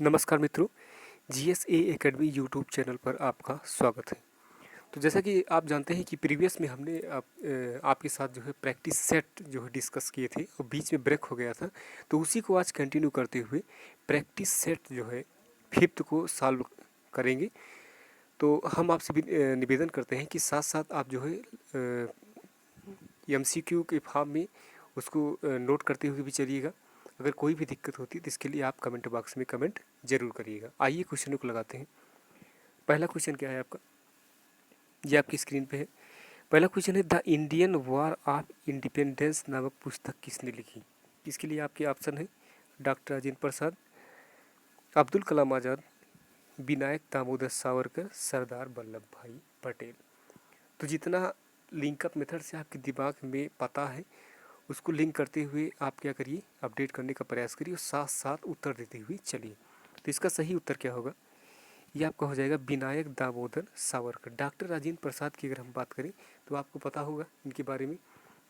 नमस्कार मित्रों, GSA academy YouTube channel पर आपका स्वागत है। तो जैसा कि आप जानते हैं कि प्रीवियस में हमने आपके साथ जो है प्रैक्टिस सेट जो है डिस्कस किए थे और बीच में ब्रेक हो गया था, तो उसी को आज कंटिन्यू करते हुए प्रैक्टिस सेट जो है फिफ्थ को सॉल्व करेंगे। तो हम आपसे निवेदन करते हैं कि साथ साथ आप जो है एमसीक्यू के फॉर्म में उसको नोट करते हुए भी चलिएगा। अगर कोई भी दिक्कत होती है तो इसके लिए आप कमेंट बॉक्स में कमेंट जरूर करिएगा। आइए क्वेश्चन को लगाते हैं। पहला क्वेश्चन क्या है आपका, ये आपकी स्क्रीन पे है। पहला क्वेश्चन है, the Indian war of independence नामक पुस्तक किसने लिखी। इसके लिए आपके ऑप्शन है डॉक्टर राजेंद्र प्रसाद, अब्दुल कलाम आज़ाद, विनायक दामोदर सावरकर, सरदार वल्लभ भाई पटेल। तो जितना लिंकअप मेथड से आपके दिमाग में पता है उसको लिंक करते हुए आप क्या करिए, अपडेट करने का प्रयास करिए और साथ साथ उत्तर देते हुए चलिए। तो इसका सही उत्तर क्या होगा, ये आपका हो जाएगा विनायक दामोदर सावरकर। डॉक्टर राजेंद्र प्रसाद की अगर हम बात करें तो आपको पता होगा इनके बारे में,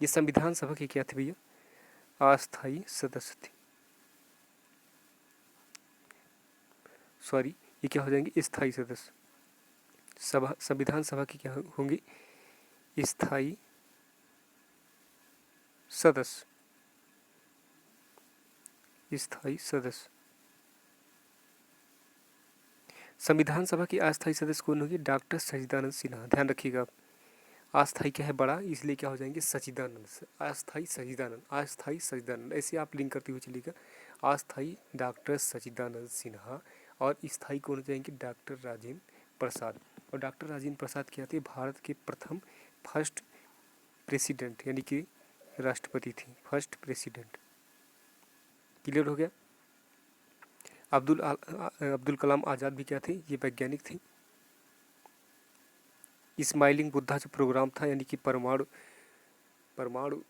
ये संविधान सभा के क्या थे भैया, अस्थायी सदस्य थे। सॉरी, ये क्या हो जाएंगे, स्थायी सदस्य। सभा, संविधान सभा के क्या होंगे, स्थायी सदस्य। स्थायी सदस्य। संविधान सभा की अस्थायी सदस्य कौन होगी, डॉक्टर सच्चिदानंद सिन्हा। ध्यान रखिएगा आप, अस्थायी क्या है बड़ा, इसलिए क्या हो जाएंगे सच्चिदानंद। अस्थायी सच्चिदानंद, अस्थायी सच्चिदानंद, ऐसे आप लिंक करते हुए चलिएगा। अस्थायी डॉक्टर सच्चिदानंद सिन्हा और स्थायी कौन हो जाएंगे, डॉक्टर राजेंद्र प्रसाद। और डॉक्टर राजेंद्र प्रसाद क्या थे, भारत के प्रथम फर्स्ट प्रेसिडेंट यानी कि राष्ट्रपति थे, फर्स्ट प्रेसिडेंट। क्लियर हो गया। अब्दुल कलाम आज़ाद भी क्या थे, ये वैज्ञानिक थे। स्माइलिंग बुद्धा जो प्रोग्राम था यानी कि परमाणु परमाणु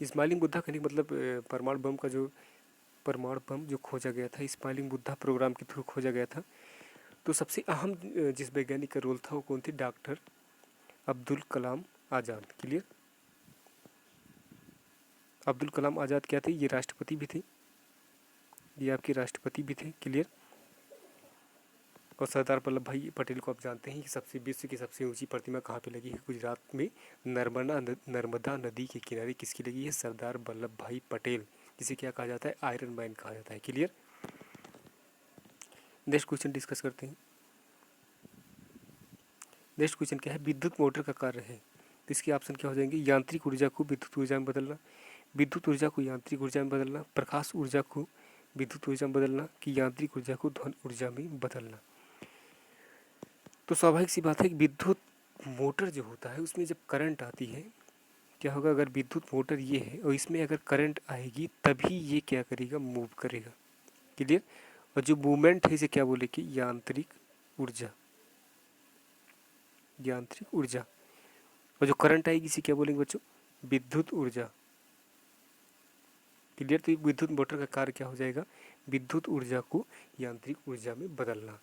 स्माइलिंग बुद्धा कहने का मतलब परमाणु बम जो खोजा गया था स्माइलिंग बुद्धा प्रोग्राम के थ्रू खोजा गया था। तो सबसे अहम जिस वैज्ञानिक का रोल था वो कौन थे, डॉक्टर अब्दुल कलाम आज़ाद। क्लियर। अब्दुल कलाम आज़ाद क्या थे, ये राष्ट्रपति भी थे, ये आपके राष्ट्रपति भी थे। क्लियर। और सरदार वल्लभ भाई पटेल को आप जानते हैं कि विश्व की सबसे ऊंची प्रतिमा कहाँ पे लगी है, गुजरात में नर्मदा नदी के किनारे किसकी लगी है, सरदार वल्लभ भाई पटेल, जिसे क्या कहा जाता है, आयरन मैन कहा जाता है। क्लियर। नेक्स्ट क्वेश्चन डिस्कस करते हैं। नेक्स्ट क्वेश्चन क्या है, विद्युत मोटर का कार्य है। तो इसके ऑप्शन क्या हो जाएंगे, यांत्रिक ऊर्जा को विद्युत ऊर्जा में बदलना, विद्युत ऊर्जा को यांत्रिक ऊर्जा में बदलना, प्रकाश ऊर्जा को विद्युत ऊर्जा में बदलना, कि यांत्रिक ऊर्जा को ध्वनि ऊर्जा में बदलना। तो स्वाभाविक सी बात है कि विद्युत मोटर जो होता है उसमें जब करंट आती है क्या होगा, अगर विद्युत मोटर ये है और इसमें अगर करंट आएगी तभी ये क्या करेगा, मूव करेगा। क्लियर। और जो मूवमेंट है इसे क्या बोलेंगे, यांत्रिक ऊर्जा। यांत्रिक ऊर्जा। और जो करंट आएगी इसे क्या बोलेंगे बच्चों, विद्युत ऊर्जा। क्लियर। तो विद्युत मोटर का कार्य क्या हो जाएगा, विद्युत ऊर्जा को यांत्रिक ऊर्जा में बदलना।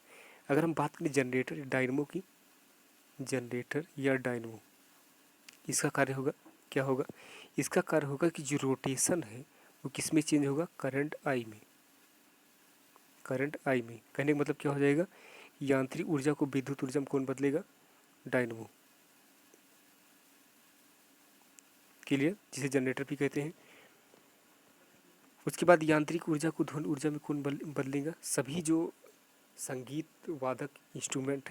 अगर हम बात करें जनरेटर डायनमो की, जनरेटर या डायनमो, इसका कार्य होगा क्या होगा, इसका कार्य होगा कि जो रोटेशन है वो किस में चेंज होगा, करंट आई में। करंट आई में कहने का मतलब क्या हो जाएगा, यांत्रिक ऊर्जा को विद्युत ऊर्जा में कौन बदलेगा, डायनमो। क्लियर, जिसे जनरेटर भी कहते हैं। उसके बाद यांत्रिक ऊर्जा को ध्वनि ऊर्जा में कौन बदलेगा, सभी जो संगीत वादक इंस्ट्रूमेंट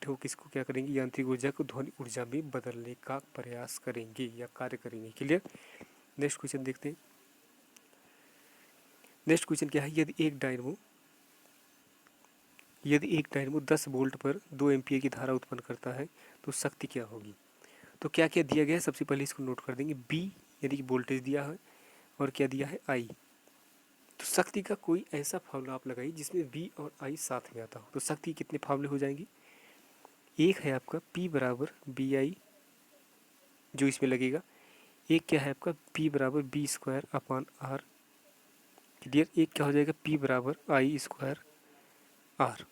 है वो किसको क्या करेंगे, यांत्रिक ऊर्जा को ध्वनि ऊर्जा में बदलने का प्रयास करेंगे या कार्य करेंगे। क्लियर। नेक्स्ट क्वेश्चन देखते हैं। नेक्स्ट क्वेश्चन क्या है, यदि एक डायनमो 10 वोल्ट पर 2 एम्पीयर की धारा उत्पन्न करता है तो शक्ति क्या होगी। तो क्या क्या दिया गया है, सबसे पहले इसको नोट कर देंगे। बी यानी कि वोल्टेज दिया है और क्या दिया है, आई। तो शक्ति का कोई ऐसा फार्मूला आप लगाइए जिसमें बी और आई साथ में आता हो। तो शक्ति कितने फार्मूले हो जाएंगे, एक है आपका P बराबर बी आई जो इसमें लगेगा, एक क्या है आपका P बराबर B square upon R. Clear. एक क्या हो जाएगा P बराबर आई स्क्वायर आर।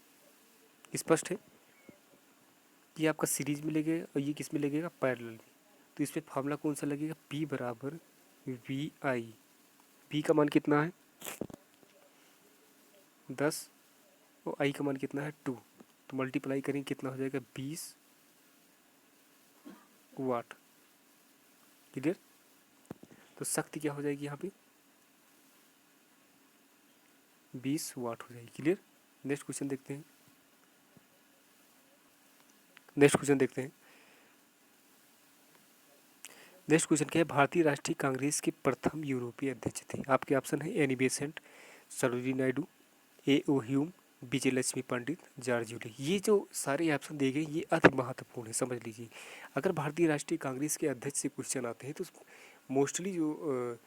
स्पष्ट है। ये आपका सीरीज में लगेगा और ये किस में लगेगा, पैरेलल में। तो इसमें फार्मूला कौन सा लगेगा, P बराबर वी आई, वी का मान कितना है 10 और आई का मान कितना है 2, तो मल्टीप्लाई करेंगे कितना हो जाएगा 20 वाट। क्लियर। तो शक्ति क्या हो जाएगी यहाँ पे 20 वाट हो जाएगी। क्लियर। नेक्स्ट क्वेश्चन देखते हैं। नेक्स्ट क्वेश्चन देखते हैं। नेक्स्ट क्वेश्चन क्या है, भारतीय राष्ट्रीय कांग्रेस के प्रथम यूरोपीय अध्यक्ष थे। आपके ऑप्शन है एनी बेसेंट, सरोजिनी नायडू, ए ओ ह्यूम, विजय लक्ष्मी पंडित, जॉर्ज यूली। ये जो सारे ऑप्शन दिए गए ये अति महत्वपूर्ण है, समझ लीजिए। अगर भारतीय राष्ट्रीय कांग्रेस के अध्यक्ष से क्वेश्चन आते हैं तो मोस्टली जो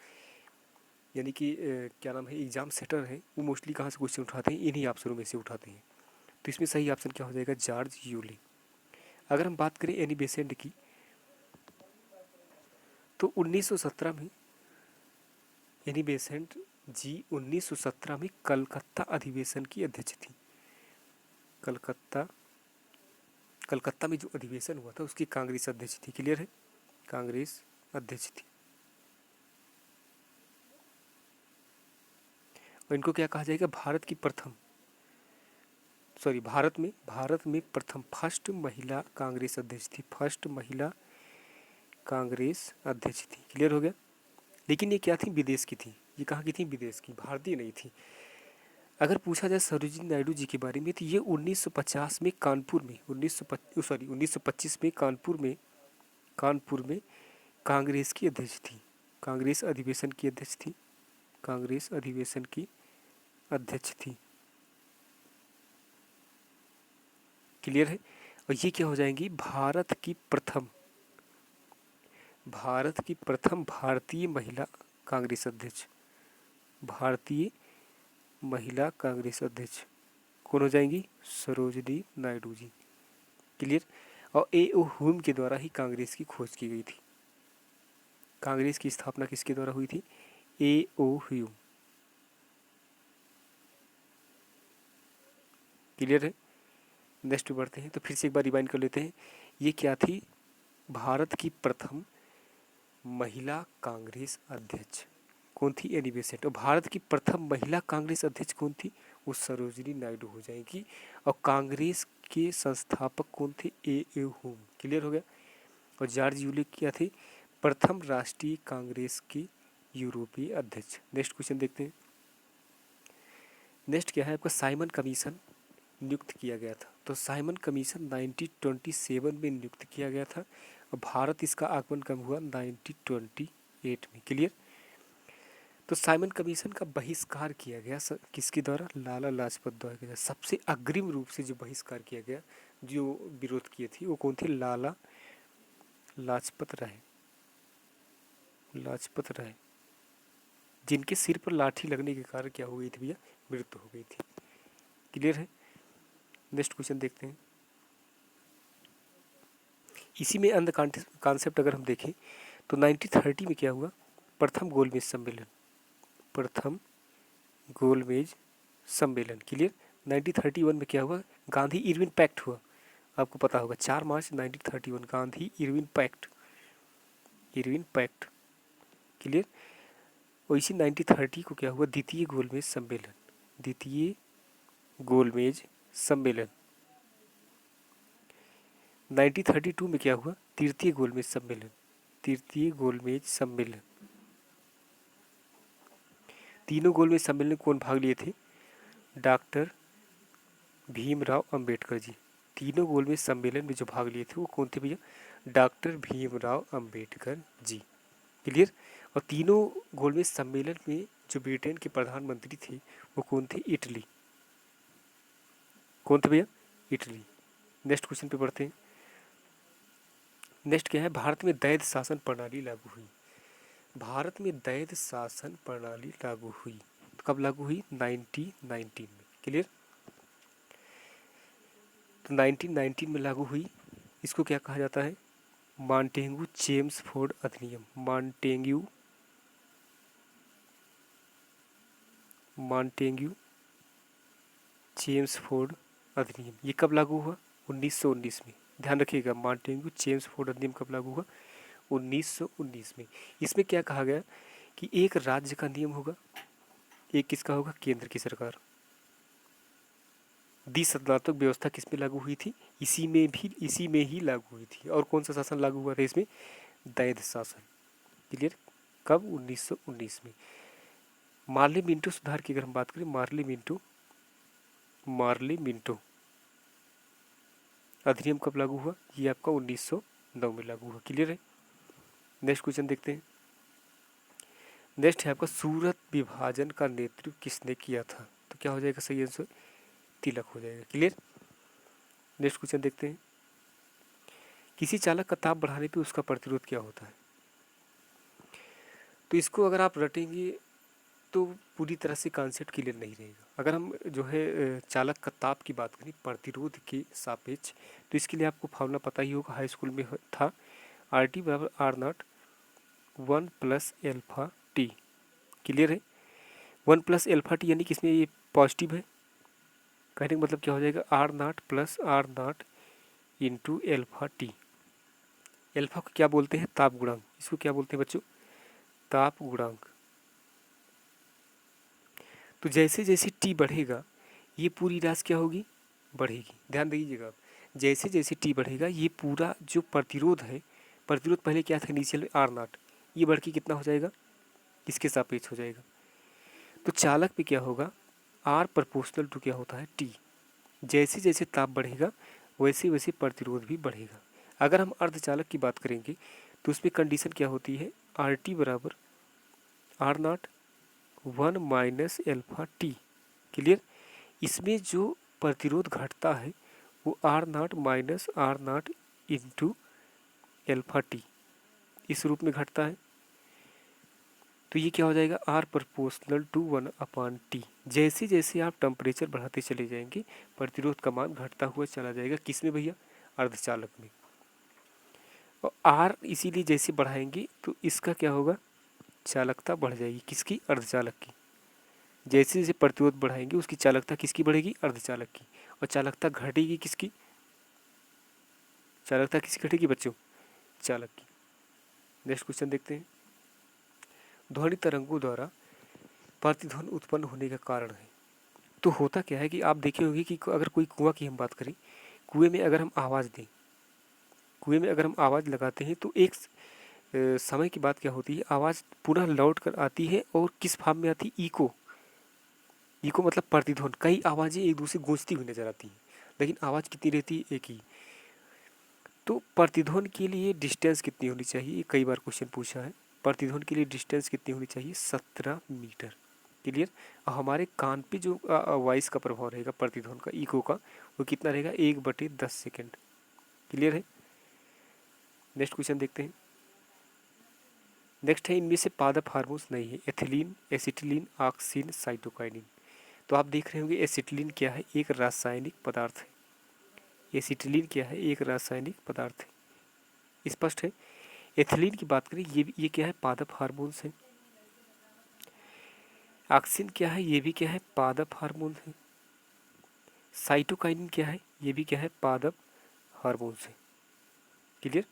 यानी कि क्या नाम है एग्जाम सेटर है वो मोस्टली कहाँ से क्वेश्चन उठाते हैं, इन्हीं ऑप्शनों में से उठाते हैं। तो इसमें सही ऑप्शन क्या हो जाएगा जॉर्ज यूली। अगर हम बात करें एनी बेसेंट की तो 1917 में एनी बेसेंट जी 1917 में कलकत्ता अधिवेशन की अध्यक्ष थी। कलकत्ता में जो अधिवेशन हुआ था उसकी कांग्रेस अध्यक्ष थी। क्लियर है, कांग्रेस अध्यक्ष थी। और इनको क्या कहा जाएगा भारत में प्रथम फर्स्ट महिला कांग्रेस अध्यक्ष थी। फर्स्ट महिला कांग्रेस अध्यक्ष थी। क्लियर हो गया। लेकिन ये क्या थी विदेश की थी, ये कहाँ की थी विदेश की, भारतीय नहीं थी। अगर पूछा जाए सरोजिनी नायडू जी के बारे में तो ये 1950 में कानपुर में 1925 में कानपुर में कांग्रेस की अध्यक्ष थी। कांग्रेस अधिवेशन की अध्यक्ष थी। कांग्रेस अधिवेशन की अध्यक्ष थी। क्लियर है। और ये क्या हो जाएंगी भारत की प्रथम भारतीय महिला कांग्रेस अध्यक्ष। भारतीय महिला कांग्रेस अध्यक्ष कौन हो जाएंगी सरोजिनी नायडू जी। क्लियर। और ए ओ ह्यूम के द्वारा ही कांग्रेस की खोज की गई थी। कांग्रेस की स्थापना किसके द्वारा हुई थी ए ओ ह्यूम। क्लियर है। नेक्स्ट बढ़ते हैं। तो फिर से एक बार रिवाइंड कर लेते हैं। ये क्या थी भारत की प्रथम महिला कांग्रेस अध्यक्ष कौन थी एनी बेसेंट। और भारत की प्रथम महिला कांग्रेस अध्यक्ष कौन थी वो सरोजिनी नायडू हो जाएगी। और कांग्रेस के संस्थापक कौन थे ए ओ ह्यूम। क्लियर हो गया। और जॉर्ज यूली क्या थे प्रथम राष्ट्रीय कांग्रेस के यूरोपीय अध्यक्ष। नेक्स्ट क्वेश्चन देखते हैं। नेक्स्ट क्या है आपका साइमन कमीशन नियुक्त किया गया था। तो साइमन कमीशन 1927 में नियुक्त किया गया था और भारत इसका आगमन कब हुआ 1928 में। क्लियर। तो साइमन कमीशन का बहिष्कार किया गया किसके द्वारा लाला लाजपत द्वारा किया। सबसे अग्रिम रूप से जो बहिष्कार किया गया जो विरोध किए थे वो कौन थे लाला लाजपत राय जिनके सिर पर लाठी लगने के कारण क्या हो गई थी भैया मृत्यु हो गई थी। क्लियर है। नेक्स्ट क्वेश्चन देखते हैं। इसी में अंध कॉन्सेप्ट अगर हम देखें तो 1930 में क्या हुआ प्रथम गोलमेज सम्मेलन। क्लियर। 1931 में क्या हुआ गांधी इरविन पैक्ट हुआ। आपको पता होगा 4 मार्च 1931 गांधी इरविन पैक्ट। क्लियर। और इसी 1930 को क्या हुआ द्वितीय गोलमेज सम्मेलन। 1932 में क्या हुआ तृतीय गोलमेज सम्मेलन। तीनों गोलमेज सम्मेलन में कौन भाग लिए थे डॉक्टर भीमराव अंबेडकर जी। तीनों गोलमेज सम्मेलन में जो भाग लिए थे वो कौन थे भैया डॉक्टर भीमराव अंबेडकर जी। क्लियर। और तीनों गोलमेज सम्मेलन में जो ब्रिटेन के प्रधानमंत्री थे वो कौन थे भैया इटली। नेक्स्ट क्वेश्चन पे बढ़ते हैं। नेक्स्ट क्या है भारत में द्वैध शासन प्रणाली लागू हुई। भारत में द्वैध शासन प्रणाली लागू हुई तो कब लागू हुई 1919 में। क्लियर। तो 1919 में लागू हुई। इसको क्या कहा जाता है मॉन्टेग्यू चेम्सफोर्ड अधिनियम। मॉन्टेग्यू चेम्सफोर्ड अधिनियम ये कब लागू हुआ 1919 में। ध्यान रखिएगा मॉन्टेग्यू चेम्सफोर्ड अधिनियम कब लागू हुआ 1919 में। इसमें क्या कहा गया कि एक राज्य का नियम होगा, एक किसका होगा, केंद्र की सरकार। द्विसदनात्मक व्यवस्था किस में लागू हुई थी, इसी में ही लागू हुई थी। और कौन सा शासन लागू हुआ था इसमें, दैध शासन। क्लियर, कब, 1919 में। मार्ले मिंटो सुधार की अगर हम बात करें, मार्ले मिंटो अधिनियम कब लागू हुआ, ये आपका 1909 में लागू हुआ। क्लियर है। नेक्स्ट क्वेश्चन देखते हैं। नेक्स्ट है आपका सूरत विभाजन का नेतृत्व किसने किया था, तो क्या हो जाएगा सही आंसर, तिलक हो जाएगा। क्लियर। नेक्स्ट क्वेश्चन देखते हैं। किसी चालक का ताप बढ़ाने पे उसका प्रतिरोध क्या होता है, तो इसको अगर आप रटेंगे तो पूरी तरह से कॉन्सेप्ट क्लियर नहीं रहेगा। अगर हम जो है चालक का ताप की बात करें प्रतिरोध के सापेक्ष, तो इसके लिए आपको फॉर्मूला पता ही होगा, हाई स्कूल में था, आर टी बराबर R naught 1 plus alpha T. Clear है। 1 प्लस एल्फा टी यानी कि इसमें ये पॉजिटिव है, कहने का मतलब क्या हो जाएगा, R naught plus R naught into alpha T. Alpha को क्या बोलते हैं, ताप गुणांक। इसको क्या बोलते हैं बच्चों, ताप गुणांक। तो जैसे जैसे टी बढ़ेगा ये पूरी राशि क्या होगी, बढ़ेगी। ध्यान दीजिएगा आप, जैसे जैसे टी बढ़ेगा ये पूरा जो प्रतिरोध है, प्रतिरोध पहले क्या था इनिशियल में आर नॉट, ये बढ़ के कितना हो जाएगा, इसके सापेक्ष हो जाएगा। तो चालक पे क्या होगा, आर प्रोपोर्शनल टू क्या होता है, टी। जैसे जैसे ताप बढ़ेगा वैसे वैसे प्रतिरोध भी बढ़ेगा। अगर हम अर्धचालक की बात करेंगे तो उसमें कंडीशन क्या होती है, आर टी बराबर R naught 1 minus alpha T. Clear. इसमें जो प्रतिरोध घटता है वो R naught minus R naught into alpha T इस रूप में घटता है। तो ये क्या हो जाएगा, R proportional to 1 upon T. जैसे जैसे आप टेम्परेचर बढ़ाते चले जाएंगे प्रतिरोध का मान घटता हुआ चला जाएगा, किस में भैया, अर्धचालक में। और आर इसीलिए जैसे बढ़ाएंगे तो इसका क्या होगा, चालकता बढ़ जाएगी, किसकी, अर्धचालक की। जैसे जैसे प्रतिरोध बढ़ाएंगे उसकी चालकता किसकी बढ़ेगी, अर्धचालक की। और चालकता घटेगी किसकी, चालकता किसकी घटेगी बच्चों, चालक की। नेक्स्ट क्वेश्चन देखते हैं। ध्वनि तरंगों द्वारा प्रतिध्वनि उत्पन्न होने का कारण है, तो होता क्या है कि आप देखे होंगे कि अगर कोई कुआं की हम बात करें, कुएं में अगर हम आवाज़ दें, कुएं में अगर हम आवाज़ लगाते हैं तो एक समय की बात क्या होती है, आवाज़ पुनः लौट कर आती है और किस फॉर्म में आती है, इको। इको मतलब प्रतिध्वनि, कई आवाज़ें एक दूसरे गूंजती हुई नजर आती हैं लेकिन आवाज़ कितनी रहती है, एक ही। तो प्रतिध्वनि के लिए डिस्टेंस कितनी होनी चाहिए, कई बार क्वेश्चन पूछा है। प्रतिध्वनि के लिए डिस्टेंस कितनी होनी चाहिए, 17 मीटर। क्लियर। और हमारे कान पे जो वॉइस का प्रभाव रहेगा प्रतिध्वनि का, इको का, वो कितना रहेगा, 1/10 सेकेंड। क्लियर है। नेक्स्ट क्वेश्चन देखते हैं। नेक्स्ट है, इनमें से पादप हार्मोन्स नहीं है, एथिलीन, एसिटिलीन, ऑक्सिन, साइटोकाइनिन। तो आप देख रहे होंगे एसिटिलीन क्या है, एक रासायनिक पदार्थ है। एसिटिलीन क्या है, एक रासायनिक पदार्थ है, स्पष्ट है। एथिलीन की बात करें, ये क्या है, पादप हार्मोन्स है। ऑक्सिन क्या है, ये भी क्या है, पादप हार्मोन है। साइटोकाइनिन क्या है, ये भी क्या है, पादप हार्मोन्स है। क्लियर।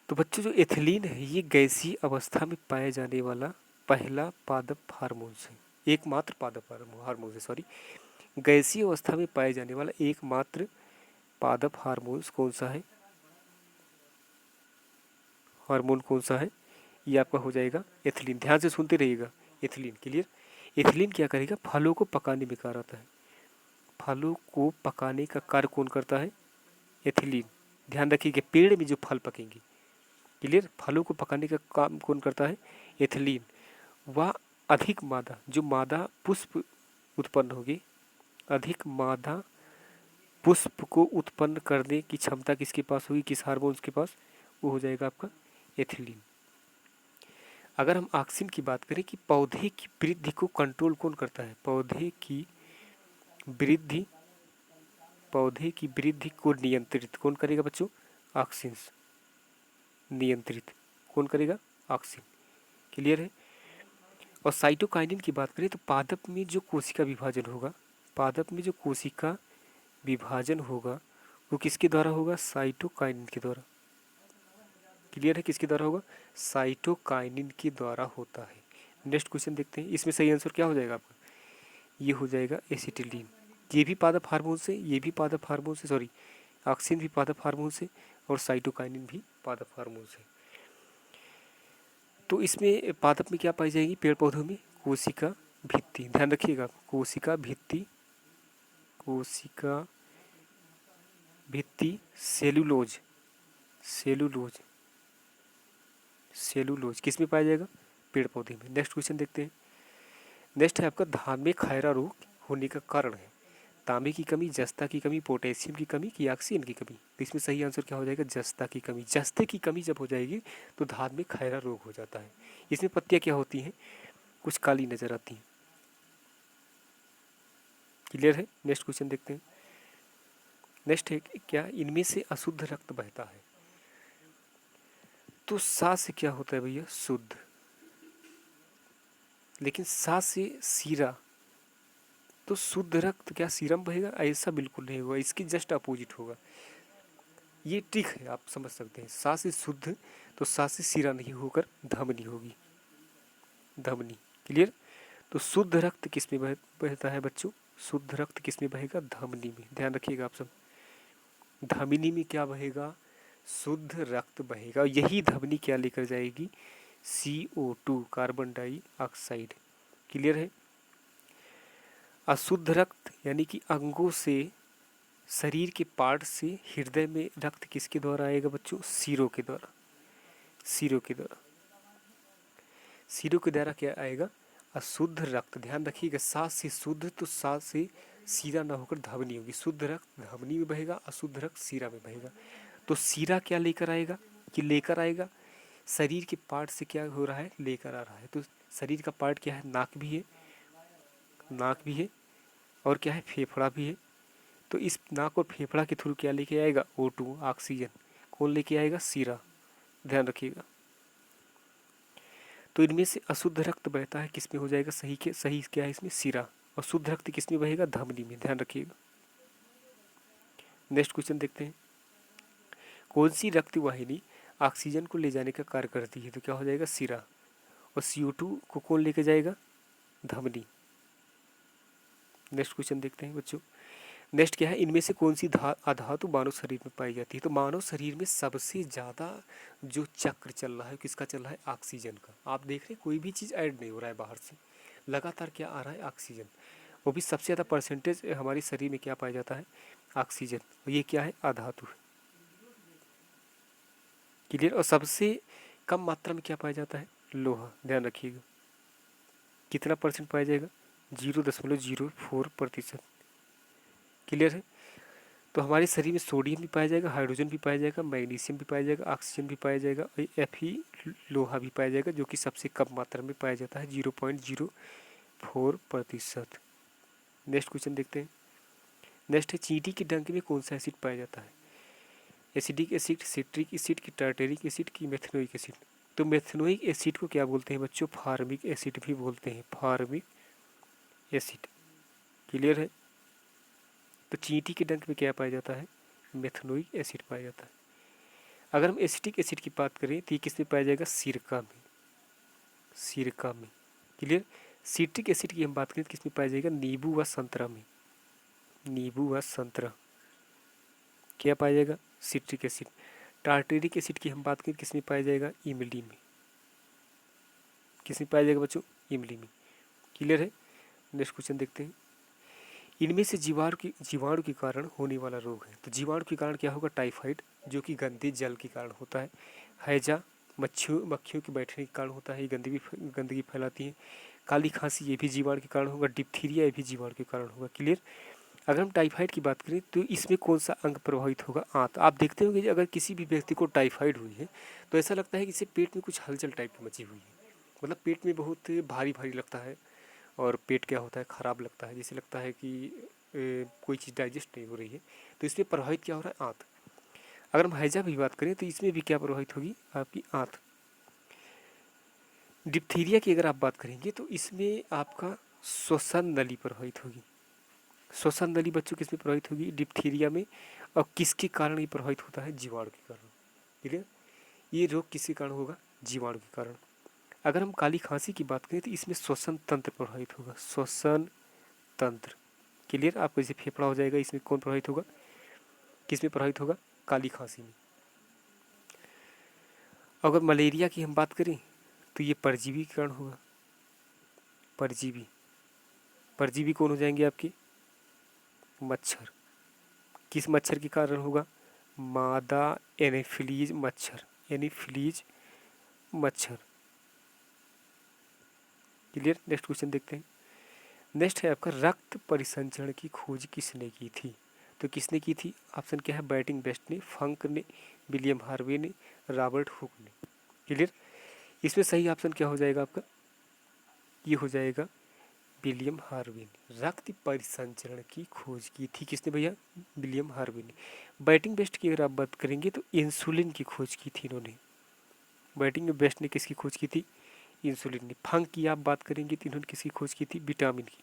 तो बच्चों जो एथिलीन है ये गैसीय अवस्था में पाए जाने वाला पहला पादप हार्मोन्स है, एकमात्र पादप हार्मोन है, सॉरी, गैसीय अवस्था में पाए जाने वाला एकमात्र पादप हार्मोन्स कौन सा है, हार्मोन कौन सा है, ये आपका हो जाएगा एथिलीन। ध्यान से सुनते रहिएगा, एथिलीन। क्लियर। एथिलीन क्या करेगा, फलों को पकाने में कार्य आता है। फलों को पकाने का कार्य कौन करता है, एथिलीन। ध्यान रखिएगा, पेड़ में जो फल पकेंगे, क्लियर, फलों को पकाने का काम कौन करता है, एथिलीन। वह अधिक मादा, जो मादा पुष्प उत्पन्न होगी, अधिक मादा पुष्प को उत्पन्न करने की क्षमता किसके पास होगी, किस हार्मोन्स के पास, वो हो जाएगा आपका एथिलीन। अगर हम ऑक्सिन की बात करें कि पौधे की वृद्धि को कंट्रोल कौन करता है, वृद्धि पौधे की वृद्धि को नियंत्रित कौन करेगा बच्चों, ऑक्सिन। नियंत्रित कौन करेगा, ऑक्सिन। क्लियर है। और साइटोकाइनिन की बात करें तो पादप में जो कोशिका विभाजन होगा, पादप में जो कोशिका विभाजन होगा वो किसके द्वारा होगा, साइटोकाइनिन के द्वारा। क्लियर है, किसके द्वारा होगा? साइटोकाइनिन के द्वारा होता है। नेक्स्ट क्वेश्चन देखते हैं, इसमें सही आंसर क्या हो जाएगा आपका? ये हो जाएगा एसिटिलीन। ये भी पादप हार्मोन से, ये भी पादप हार्मोन से, सॉरी ऑक्सिन भी पादप हार्मोन से और साइटोकाइनिन भी पादप हार्मोन से। तो इसमें पादप में क्या पाई जाएगी? पेड़ पौधों में कोशिका भित्ति, ध्यान रखिएगा, कोशिका भित्ति, कोशिका भित्ति, सेलुलोज, सेलुलोज, सेलुलोज किस में पाया जाएगा? पेड़ पौधे में। नेक्स्ट क्वेश्चन देखते हैं। नेक्स्ट है आपका धान में खैरा रोग होने का कारण है तांबे की कमी, जस्ता की कमी, पोटेशियम की कमी कि ऑक्सीजन की कमी? तो इसमें सही आंसर क्या हो जाएगा? जस्ता की कमी। जस्ते की कमी जब हो जाएगी तो धान में खैरा रोग हो जाता है। इसमें पत्तियां क्या होती हैं? कुछ काली नजर आती हैं। क्लियर है? नेक्स्ट क्वेश्चन देखते हैं। नेक्स्ट है क्या? इनमें से अशुद्ध रक्त बहता है। तो सा से क्या होता है भैया? शुद्ध। लेकिन सा से सीरा, तो शुद्ध रक्त क्या सीरम बहेगा? ऐसा बिल्कुल नहीं होगा, इसकी जस्ट अपोजिट होगा। ये ट्रिक है, आप समझ सकते हैं। सा से शुद्ध तो सा से सीरा नहीं होकर धमनी होगी, धमनी। क्लियर? तो शुद्ध रक्त किस में बहता है बच्चों? शुद्ध रक्त किस में बहेगा? धमनी में। ध्यान रखिएगा आप सब, धमनी में क्या बहेगा? शुद्ध रक्त बहेगा। यही धमनी क्या लेकर जाएगी? CO2, carbon dioxide. क्लियर है? अशुद्ध रक्त यानी कि अंगों से, शरीर के पार्ट से हृदय में रक्त किसके द्वारा आएगा बच्चों? सिरों के द्वारा, सिरों के द्वारा, सिरों के द्वारा क्या आएगा? अशुद्ध रक्त। ध्यान रखिएगा, सा से शुद्ध तो सा से सीरा ना होकर धमनी होगी। शुद्ध रक्त धमनी में बहेगा, अशुद्ध रक्त सीरा में बहेगा। तो सीरा क्या लेकर आएगा? कि लेकर आएगा शरीर के पार्ट से क्या हो रहा है? लेकर आ रहा है। तो शरीर का पार्ट क्या है? नाक भी है, नाक भी है और क्या है? फेफड़ा भी है। तो इस नाक और फेफड़ा के थ्रू क्या लेके आएगा? O2, oxygen. कौन लेके आएगा? सीरा। ध्यान रखिएगा। तो इनमें से अशुद्ध रक्त बहता है किस में हो जाएगा? सही के सही क्या है इसमें? सीरा। और शुद्ध रक्त किस में बहेगा? धमनी में। ध्यान रखिएगा। नेक्स्ट क्वेश्चन देखते हैं। कौन सी रक्त वाहिनी ऑक्सीजन को ले जाने का कार्य करती है? तो क्या हो जाएगा? सीरा। और CO2 को कौन लेके जाएगा? धमनी। नेक्स्ट क्वेश्चन देखते हैं बच्चों। नेक्स्ट क्या है? इनमें से कौन सी अधातु मानव शरीर में पाई जाती है? तो मानव शरीर में सबसे ज़्यादा जो चक्र चल रहा है किसका चल रहा है? ऑक्सीजन का। आप देख रहे हैं कोई भी चीज़ ऐड नहीं हो रहा है बाहर से, लगातार क्या आ रहा है? ऑक्सीजन। वो भी सबसे ज़्यादा परसेंटेज हमारे शरीर में क्या पाया जाता है? ऑक्सीजन। और ये क्या है? अधातु है। क्लियर? और सबसे कम मात्रा में क्या पाया जाता है? लोहा। ध्यान रखिएगा। कितना परसेंट पाया जाएगा? 0.04%। क्लियर है? तो हमारे शरीर में सोडियम भी पाया जाएगा, हाइड्रोजन भी पाया जाएगा, मैग्नीशियम भी पाया जाएगा, ऑक्सीजन भी पाया जाएगा और Fe लोहा भी पाया जाएगा, जो कि सबसे कम मात्रा में पाया जाता है 0.04%। नेक्स्ट क्वेश्चन देखते हैं। नेक्स्ट है चींटी के डंक में कौन सा एसिड पाया जाता है? एसिडिक एसिड, सिट्रिक एसिड की, टार्टेरिक एसिड की, मेथनोइक एसिड? तो मेथनोइक एसिड को क्या बोलते हैं बच्चों? फार्मिक एसिड भी बोलते हैं, फार्मिक एसिड। क्लियर है? तो चींटी के डंक में क्या पाया जाता है? मेथनोइक एसिड पाया जाता है। अगर हम एसिटिक एसिड की बात करें तो ये किस में पाया जाएगा? सिरका में, सिरका में। क्लियर? सिट्रिक एसिड की हम बात करें तो किस में पाया जाएगा? नींबू व संतरा में, नींबू व संतरा क्या पाया जाएगा? Citric acid. टार्टेरिक एसिड की हम बात करें किस में पाया जाएगा? इमली में। किस में पाया जाएगा बच्चों? इमली में। क्लियर है? नेक्स्ट क्वेश्चन देखते हैं। इनमें से जीवाणु के कारण होने वाला रोग है। तो जीवाणु के कारण क्या होगा? टाइफाइड, जो कि गंदे जल के कारण होता है। हैजा, मक्खियों के बैठने के कारण होता है, ये गंदगी फैलाती है। काली खांसी, ये भी जीवाणु के कारण होगा। डिप्थीरिया, ये भी जीवाणु के कारण होगा। क्लियर? अगर हम टाइफाइड की बात करें तो इसमें कौन सा अंग प्रभावित होगा? आंत। आप देखते होंगे कि अगर किसी भी व्यक्ति को टाइफाइड हुई है तो ऐसा लगता है कि इसे पेट में कुछ हलचल टाइप की मची हुई है, मतलब पेट में बहुत भारी भारी लगता है और पेट क्या होता है? ख़राब लगता है, जैसे लगता है कि कोई चीज़ डाइजेस्ट नहीं हो रही है। तो इसमें प्रभावित क्या हो रहा है? आंत। अगर हम हैजा की बात करें तो इसमें भी क्या प्रभावित होगी? आपकी आंत। डिप्थीरिया की अगर आप बात करेंगे तो इसमें आपका श्वसन नली प्रभावित होगी। श्वसन नली बच्चों किस में प्रभावित होगी? डिप्थीरिया में। और किसके कारण ये प्रभावित होता है? जीवाणु के कारण। ठीक है? ये रोग किसी कारण होगा? जीवाणु के कारण। अगर हम काली खांसी की बात करें तो इसमें श्वसन तंत्र प्रभावित होगा, श्वसन तंत्र। क्लियर? आपको जैसे फेफड़ा हो जाएगा, इसमें कौन प्रभावित होगा, किस में प्रभावित होगा? काली खांसी में। अगर मलेरिया की हम बात करें तो ये परजीवी के कारण होगा, परजीवी। परजीवी कौन हो जाएंगे आपके? मच्छर। किस मच्छर के कारण होगा? मादा एनोफिलीज मच्छर, एनोफिलीज मच्छर। क्लियर? नेक्स्ट क्वेश्चन देखते हैं। नेक्स्ट है आपका रक्त परिसंचरण की खोज किसने की थी? तो किसने की थी? ऑप्शन क्या है? बैटिंग बेस्ट ने, फंक ने, विलियम हार्वे ने, रॉबर्ट हुक ने। क्लियर? इसमें सही ऑप्शन क्या हो जाएगा आपका? ये हो जाएगा विलियम हार्वे ने। रक्त परिसंचरण की खोज की थी किसने भैया? विलियम हार्वे ने। बैटिंग बेस्ट की अगर आप बात करेंगे तो इंसुलिन की खोज की थी इन्होंने। बैटिंग बेस्ट ने किसकी खोज की थी? इंसुलिन ने। फंक की आप बात करेंगे तो इन्होंने किसकी खोज की थी? विटामिन की।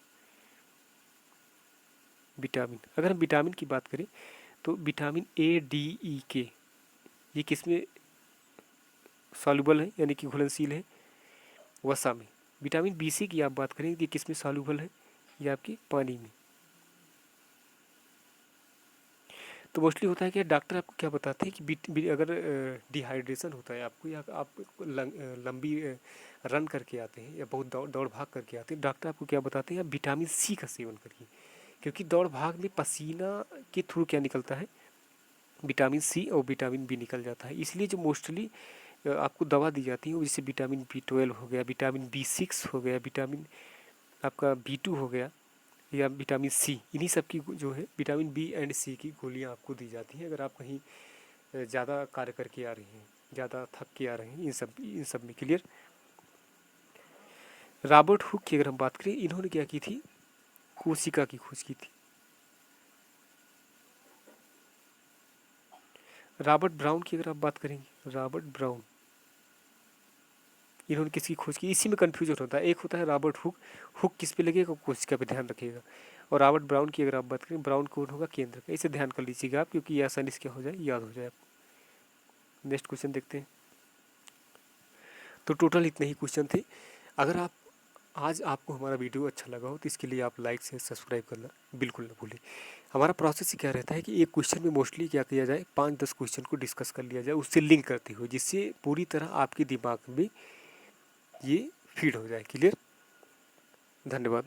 विटामिन, अगर हम विटामिन की बात करें तो विटामिन ए, डी, ई, के ये किस में सॉल्युबल है, यानी कि घुलनशील है? वसा में। विटामिन बी सी की आप बात करें तो ये किस में सॉल्युबल है? ये आपके पानी में। तो मोस्टली होता है कि डॉक्टर आपको क्या बताते हैं कि अगर डिहाइड्रेशन होता है आपको, या आप लंबी रन करके आते हैं या बहुत दौड़ भाग करके आते हैं, डॉक्टर आपको क्या बताते हैं? आप विटामिन सी का सेवन करिए, क्योंकि दौड़ भाग में पसीना के थ्रू क्या निकलता है? विटामिन सी और विटामिन बी निकल जाता है। इसलिए जो मोस्टली आपको दवा दी जाती है वो जैसे विटामिन B12 हो गया, विटामिन B6 हो गया, विटामिन आपका B2 हो गया, या विटामिन सी, इन्हीं सब की जो है विटामिन बी एंड सी की गोलियां आपको दी जाती हैं अगर आप कहीं ज़्यादा कार्य करके आ रहे हैं, ज़्यादा थक के आ रहे हैं, इन सब में। क्लियर? रॉबर्ट हुक की अगर हम बात करें, इन्होंने क्या की थी? कोशिका की खोज की थी। रॉबर्ट ब्राउन की अगर आप बात करेंगे, रॉबर्ट ब्राउन, इन्होंने किसकी खोज की? इसी में कन्फ्यूजन होता है। एक होता है रॉबर्ट हुक, हुक किस पे लगेगा? कोशिका पे ध्यान रखिएगा। और रॉबर्ट ब्राउन की अगर आप बात करें, ब्राउन कौन होगा? केंद्र का। इसे ध्यान कर लीजिएगा आप, क्योंकि ये आसानी से क्या हो जाए, याद हो जाए आपको। नेक्स्ट क्वेश्चन देखते हैं। तो टोटल इतने ही क्वेश्चन थे। अगर आप आज आपको हमारा वीडियो अच्छा लगा हो तो इसके लिए आप लाइक से सब्सक्राइब करना बिल्कुल ना भूलें। हमारा प्रोसेस ही क्या रहता है कि एक क्वेश्चन में मोस्टली क्या किया जाए, 5-10 क्वेश्चन को डिस्कस कर लिया जाए उससे लिंक करते हुए, जिससे पूरी तरह आपके दिमाग में ये फीड हो जाए। क्लियर? धन्यवाद।